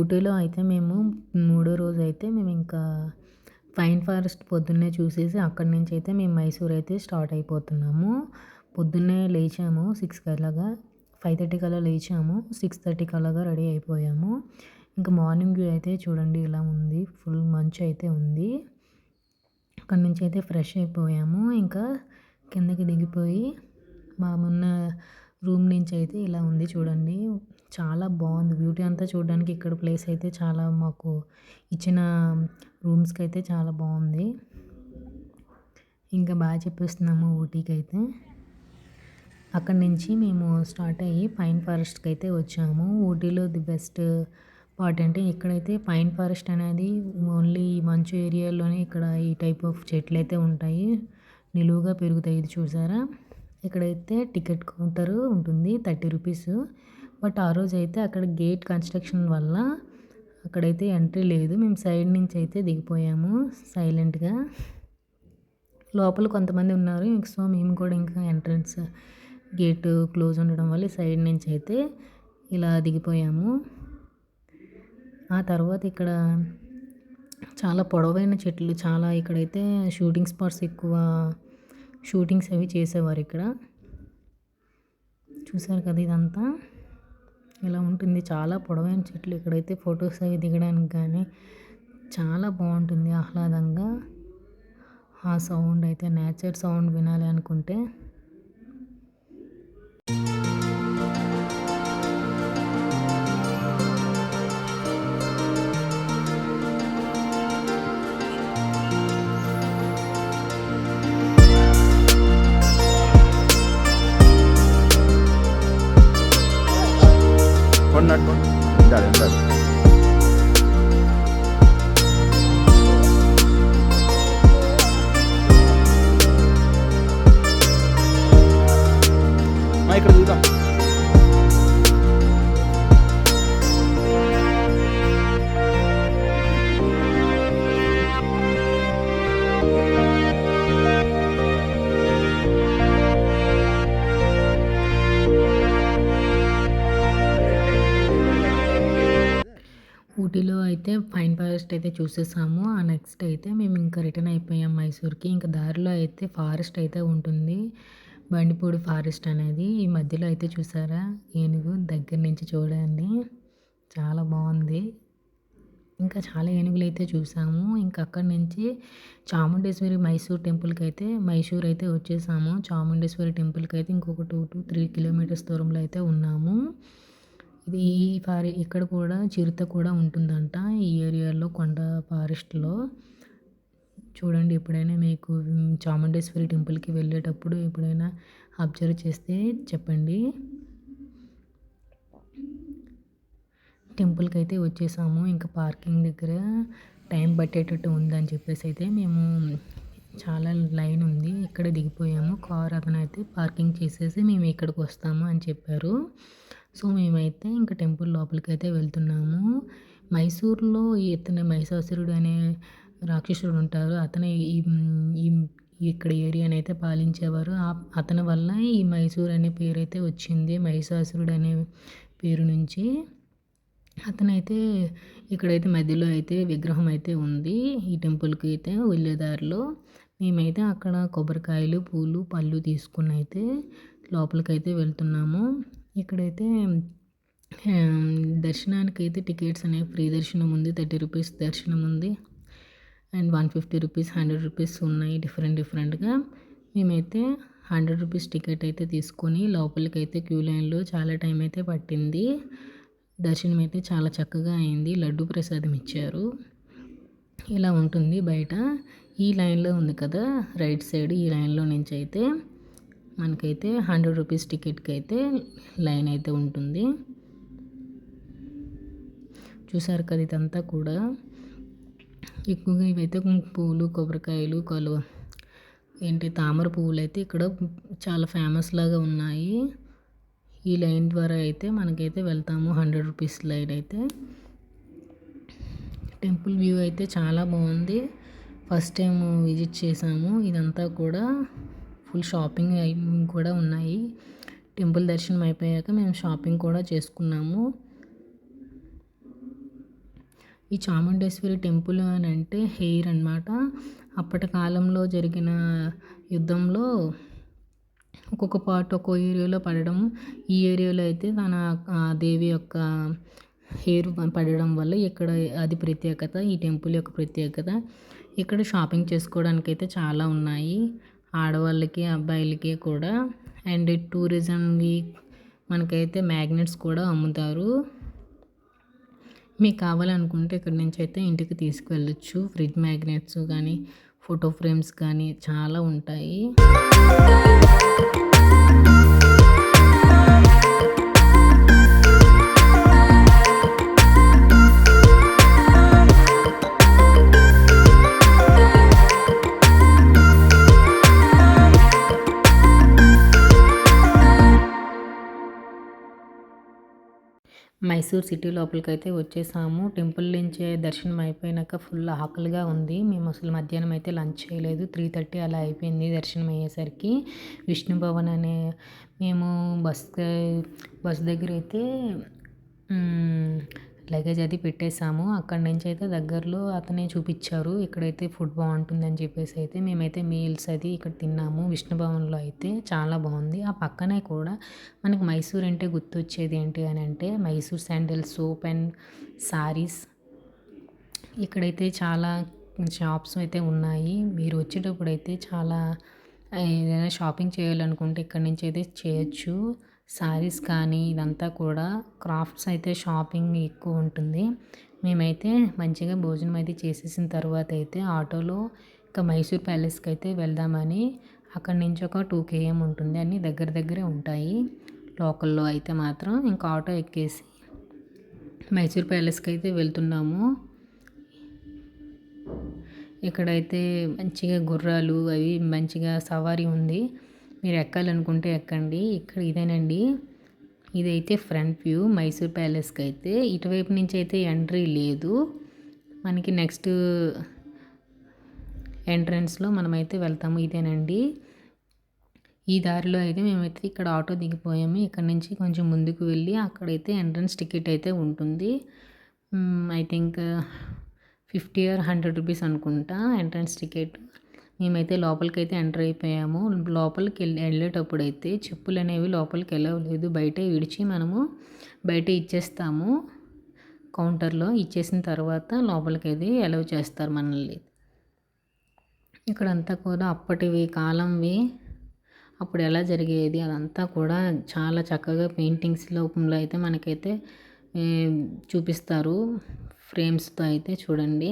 ఊటీలో అయితే మేము మూడో రోజు అయితే మేము ఇంకా పైన్ ఫారెస్ట్ పొద్దున్నే చూసేసి అక్కడి నుంచి అయితే మేము మైసూర్ అయితే స్టార్ట్ అయిపోతున్నాము. పొద్దున్నే లేచాము 6 అలాగా, 5:30 కల్లా లేచాము. 6:30 అలాగా రెడీ అయిపోయాము. ఇంకా మార్నింగ్ వ్యూ అయితే చూడండి ఇలా ఉంది. ఫుల్ మంచు అయితే ఉంది. అక్కడి నుంచి అయితే ఫ్రెష్ అయిపోయాము. ఇంకా కిందకి దిగిపోయి మామున్న రూమ్ నుంచి అయితే ఇలా ఉంది చూడండి. చాలా బాగుంది. బ్యూటీ అంతా చూడడానికి ఇక్కడ ప్లేస్ అయితే చాలా మాకు ఇచ్చిన రూమ్స్కి అయితే చాలా బాగుంది. ఇంకా బాగా చెప్పేస్తున్నాము ఊటీకి అయితే. అక్కడి నుంచి మేము స్టార్ట్ అయ్యి పైన్ ఫారెస్ట్కి అయితే వచ్చాము. ఊటీలో ది బెస్ట్ పార్ట్ అంటే ఇక్కడైతే పైన్ ఫారెస్ట్ అనేది ఓన్లీ మంచు ఏరియాలోనే ఇక్కడ ఈ టైప్ ఆఫ్ చెట్లు అయితే ఉంటాయి. నిలువుగా పెరుగుతాయి. ఇది చూసారా, ఇక్కడైతే టికెట్ కౌంటర్ ఉంటుంది 30 రూపీస్. బట్ ఆ రోజు అయితే అక్కడ గేట్ కన్స్ట్రక్షన్ వల్ల అక్కడైతే ఎంట్రీ లేదు. మేము సైడ్ నుంచి అయితే దిగిపోయాము సైలెంట్గా. లోపల కొంతమంది ఉన్నారు. సో మేము కూడా ఇంకా ఎంట్రన్స్ గేట్ క్లోజ్ ఉండడం వల్ల సైడ్ నుంచి అయితే ఇలా దిగిపోయాము. ఆ తర్వాత ఇక్కడ చాలా పొడవైన చెట్లు, చాలా ఇక్కడైతే షూటింగ్ స్పాట్స్ ఎక్కువ షూటింగ్స్ అవి చేసేవారు ఇక్కడ. చూసారు కదా, ఇదంతా ఇలా ఉంటుంది. చాలా పొడవైన చెట్లు. ఇక్కడైతే ఫొటోస్ అవి దిగడానికి కానీ చాలా బాగుంటుంది ఆహ్లాదంగా. ఆ సౌండ్ అయితే నేచర్ సౌండ్ వినాలి అనుకుంటే కొన్నట్టు ఉండాలి ఉండాలి. ఇక్కడ చూద్దాం. ఊటీలో అయితే పైన్ ఫారెస్ట్ అయితే చూసేసాము. ఆ నెక్స్ట్ అయితే మేము ఇంకా రిటర్న్ అయిపోయాం మైసూర్కి. ఇంకా దారిలో అయితే ఫారెస్ట్ అయితే ఉంటుంది, బండిపూడి ఫారెస్ట్ అనేది. ఈ మధ్యలో అయితే చూసారా ఏనుగు, దగ్గర నుంచి చూడండి చాలా బాగుంది. ఇంకా చాలా ఏనుగులు అయితే చూసాము. ఇంకా అక్కడి నుంచి చాముండేశ్వరి మైసూర్ అయితే వచ్చేసాము. చాముండేశ్వరి టెంపుల్కి అయితే ఇంకొక 2 to 3 కిలోమీటర్స్ దూరంలో అయితే ఉన్నాము. ఇది ఇక్కడ కూడా చిరుత కూడా ఉంటుందంట ఈ ఏరియాలో, కొండ ఫారెస్ట్లో. చూడండి, ఎప్పుడైనా మీకు చాముండేశ్వరి టెంపుల్కి వెళ్ళేటప్పుడు ఎప్పుడైనా అబ్జర్వ్ చేస్తే చెప్పండి. టెంపుల్కి అయితే వచ్చేసాము. ఇంకా పార్కింగ్ దగ్గర టైం పట్టేటట్టు ఉందని చెప్పేసి అయితే మేము చాలా లైన్ ఉంది, ఇక్కడ దిగిపోయాము. కార్ అతను అయితే పార్కింగ్ చేసేసి మేము ఇక్కడికి వస్తాము అని చెప్పారు. సో మేమైతే ఇంకా టెంపుల్ లోపలికి అయితే వెళ్తున్నాము. మైసూర్లో ఇతను మహిషాసురుడు అనే రాక్షసుడు ఉంటారు. అతను ఇక్కడ ఏరియాని అయితే పాలించేవారు. అతని వల్ల ఈ మైసూర్ అనే పేరు అయితే వచ్చింది. మహిషాసురుడు అనే పేరు నుంచి. అతనైతే ఇక్కడైతే మధ్యలో అయితే విగ్రహం అయితే ఉంది. ఈ టెంపుల్కి అయితే వెళ్ళేదారిలో మేమైతే అక్కడ కొబ్బరికాయలు, పూలు, పళ్ళు తీసుకుని అయితే లోపలికైతే వెళ్తున్నాము. ఇక్కడైతే దర్శనానికి అయితే టికెట్స్ అనేవి ఫ్రీ దర్శనం ఉంది, 30 రూపీస్ దర్శనం ఉంది, అండ్ 150 రూపీస్, 100 రూపీస్ ఉన్నాయి డిఫరెంట్గా. మేమైతే 100 రూపీస్ టికెట్ అయితే తీసుకొని లోపలికి అయితే క్యూ లైన్లో చాలా టైం అయితే పట్టింది. దర్శనం అయితే చాలా చక్కగా అయింది. లడ్డు ప్రసాదం ఇచ్చారు. ఇలా ఉంటుంది బయట. ఈ లైన్లో ఉంది కదా రైట్ సైడ్, ఈ లైన్లో నుంచి అయితే మనకైతే 100 రూపీస్ టికెట్కి అయితే లైన్ అయితే ఉంటుంది. చూసారు కదా, ఇదంతా కూడా ఎక్కువగా ఇవైతే పూలు, కొబ్బరికాయలు, తామర పువ్వులు అయితే ఇక్కడ చాలా ఫేమస్ లాగా ఉన్నాయి. ఈ లైన్ ద్వారా అయితే మనకైతే వెళ్తాము. 100 రూపీస్ లైన్ అయితే. టెంపుల్ వ్యూ అయితే చాలా బాగుంది. ఫస్ట్ టైం విజిట్ చేసాము. ఇదంతా కూడా ఫుల్ షాపింగ్ కూడా ఉన్నాయి. టెంపుల్ దర్శనం అయిపోయాక మేము షాపింగ్ కూడా చేసుకున్నాము. ఈ చాముండేశ్వరి టెంపుల్ అని అంటే హెయిర్ అనమాట. అప్పటి కాలంలో జరిగిన యుద్ధంలో ఒక్కొక్క పార్ట్ ఒక్కో ఏరియాలో పడడం, ఈ ఏరియాలో అయితే తన దేవి యొక్క హెయిర్ పడడం వల్ల ఇక్కడ అది ప్రత్యేకత. ఈ టెంపుల్ యొక్క ప్రత్యేకత. ఇక్కడ షాపింగ్ చేసుకోవడానికైతే చాలా ఉన్నాయి. ఆడవాళ్ళకి, అబ్బాయిలకి కూడా. అండ్ టూరిజంకి మనకైతే మ్యాగ్నెట్స్ కూడా అమ్ముతారు. మీకు కావాలనుకుంటే ఇక్కడి నుంచి అయితే ఇంటికి తీసుకువెళ్ళొచ్చు. ఫ్రిడ్జ్ మ్యాగ్నెట్స్ కానీ, ఫోటో ఫ్రేమ్స్ కానీ చాలా ఉంటాయి. మైసూర్ సిటీ లోపలికైతే వచ్చేసాము. టెంపుల్ నుంచి దర్శనం అయిపోయినాక ఫుల్ ఆకలిగా ఉంది. మేము అసలు మధ్యాహ్నం అయితే లంచ్ చేయలేదు. 3:30 అలా అయిపోయింది దర్శనం అయ్యేసరికి. విష్ణు భవన్ అనే మేము బస్ దగ్గర అయితే లగేజ్ అది పెట్టేసాము. అక్కడి నుంచి అయితే దగ్గరలో అతనే చూపించారు. ఇక్కడైతే ఫుడ్ బాగుంటుందని చెప్పేసి అయితే మేమైతే మీల్స్ అది ఇక్కడ తిన్నాము. విష్ణు భవన్లో అయితే చాలా బాగుంది. ఆ పక్కనే కూడా మనకి మైసూర్ అంటే గుర్తొచ్చేది ఏంటి అని అంటే Mysore sandal soap and saris. ఇక్కడైతే చాలా షాప్స్ అయితే ఉన్నాయి. మీరు వచ్చేటప్పుడు అయితే చాలా ఏదైనా షాపింగ్ చేయాలనుకుంటే ఇక్కడి నుంచి అయితే చేయొచ్చు. శారీస్ కానీ ఇదంతా కూడా క్రాఫ్ట్స్ అయితే షాపింగ్ ఎక్కువ ఉంటుంది. మేమైతే మంచిగా భోజనం అయితే చేసేసిన తర్వాత అయితే ఆటోలో ఇంకా మైసూర్ ప్యాలెస్కి అయితే వెళ్దామని, అక్కడి నుంచి ఒక 2 km ఉంటుంది. అన్నీ దగ్గర దగ్గరే ఉంటాయి. లోకల్లో అయితే మాత్రం ఇంకా ఆటో ఎక్కేసి మైసూర్ ప్యాలెస్కి అయితే వెళ్తున్నాము. ఇక్కడైతే మంచిగా గుర్రాలు అవి మంచిగా సవారీ ఉంది. మీరు ఎక్కాలనుకుంటే ఎక్కండి. ఇక్కడ ఇదేనండి, ఇదైతే ఫ్రంట్ వ్యూ మైసూర్ ప్యాలెస్కి అయితే. ఇటువైపు నుంచి అయితే ఎంట్రీ లేదు. మనకి నెక్స్ట్ ఎంట్రన్స్లో మనమైతే వెళ్తాము. ఇదేనండి, ఈ దారిలో అయితే మేమైతే ఇక్కడ ఆటో దిగిపోయాము. ఇక్కడ నుంచి కొంచెం ముందుకు వెళ్ళి అక్కడైతే ఎంట్రన్స్ టికెట్ అయితే ఉంటుంది. ఐ థింక్ 50 or 100 రూపీస్ అనుకుంటా ఎంట్రన్స్ టికెట్. మేమైతే లోపలికైతే ఎంటర్ అయిపోయాము. లోపలికి వెళ్ళేటప్పుడు అయితే చెప్పులు అనేవి లోపలికి వెళ్ళలేదు. బయటే విడిచి మనము బయట ఇచ్చేస్తాము. కౌంటర్లో ఇచ్చేసిన తర్వాత లోపలికైతే అలౌ చేస్తారు మనల్ని. ఇక్కడంతా కూడా అప్పటివి కాలంవి, అప్పుడు ఎలా జరిగేది అదంతా కూడా చాలా చక్కగా పెయింటింగ్స్ రూపంలో అయితే మనకైతే చూపిస్తారు. ఫ్రేమ్స్తో అయితే చూడండి.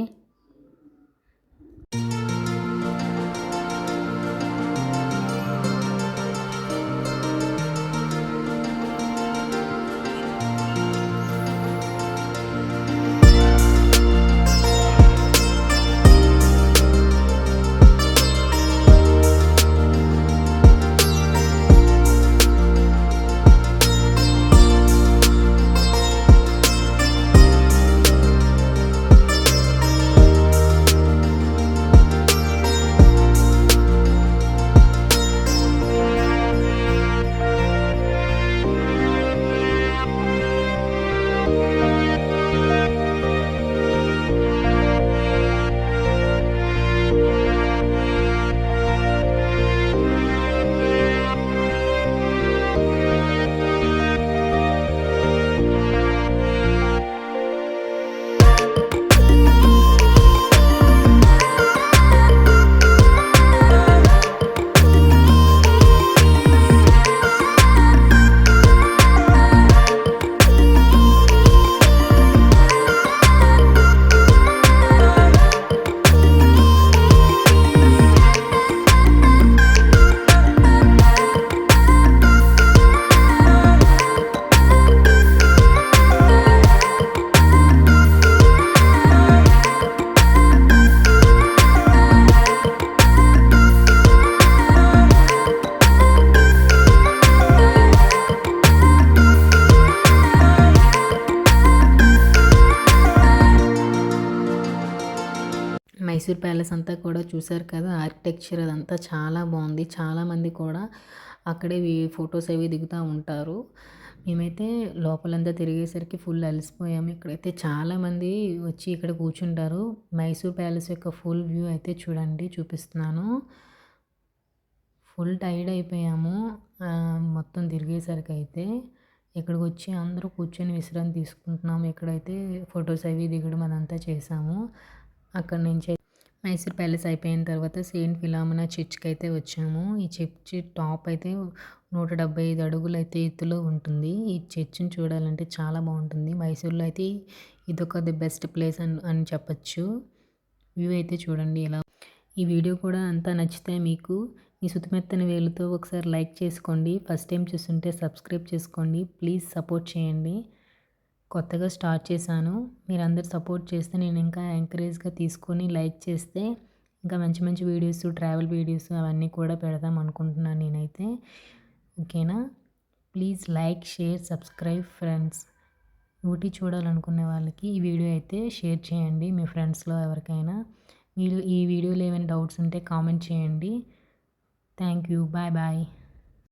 మైసూర్ ప్యాలెస్ అంతా కూడా చూసారు కదా. ఆర్కిటెక్చర్ అదంతా చాలా బాగుంది. చాలామంది కూడా అక్కడే ఫొటోస్ అవి దిగుతూ ఉంటారు. మేమైతే లోపలంతా తిరిగేసరికి ఫుల్ అలసిపోయాము. ఇక్కడైతే చాలామంది వచ్చి ఇక్కడ కూర్చుంటారు. మైసూర్ ప్యాలెస్ యొక్క ఫుల్ వ్యూ అయితే చూడండి చూపిస్తున్నాను. ఫుల్ టైర్డ్ అయిపోయాము. మొత్తం తిరిగేసరికైతే. ఇక్కడికొచ్చి అందరూ కూర్చొని విశ్రాంతి తీసుకుంటున్నాము. ఇక్కడైతే ఫోటోస్ అవి దిగడం అదంతా చేశాము. అక్కడి నుంచి మైసూర్ ప్యాలెస్ అయిపోయిన తర్వాత సెయింట్ ఫిలామినా చర్చ్‌కైతే వచ్చాము. ఈ చర్చ్ టాప్ అయితే 175 అడుగులైతే ఎత్తులో ఉంటుంది. ఈ చర్చ్‌ని చూడాలంటే చాలా బావుంటుంది. మైసూర్‌లో అయితే ఇదొక ది బెస్ట్ ప్లేస్ అని చెప్పొచ్చు. వ్యూ అయితే చూడండి ఎలా ఈ వీడియో కూడా అంతా నచ్చితే మీకు మీ సుతిమెత్తని వేలుతో ఒకసారి లైక్ చేసుకోండి. ఫస్ట్ టైం చూస్తుంటే సబ్స్క్రైబ్ చేసుకోండి. ప్లీజ్ సపోర్ట్ చేయండి. కొత్తగా స్టార్ట్ చేశాను. మీరందరూ సపోర్ట్ చేస్తే నేను ఇంకా ఎంకరేజ్‌గా తీసుకొని లైక్ చేస్తే ఇంకా మంచి మంచి వీడియోస్, ట్రావెల్ వీడియోస్ అవన్నీ కూడా పెడదాం అనుకుంటున్నాను నేనైతే. ఓకేనా? Please like, share, subscribe friends. Ooty చూడాలనుకునే వాళ్ళకి ఈ వీడియో అయితే షేర్ చేయండి మీ ఫ్రెండ్స్‌లో ఎవరికైనా. మీరు ఈ వీడియోలో ఏమైనా డౌట్స్ ఉంటే కామెంట్ చేయండి. Thank you. Bye bye.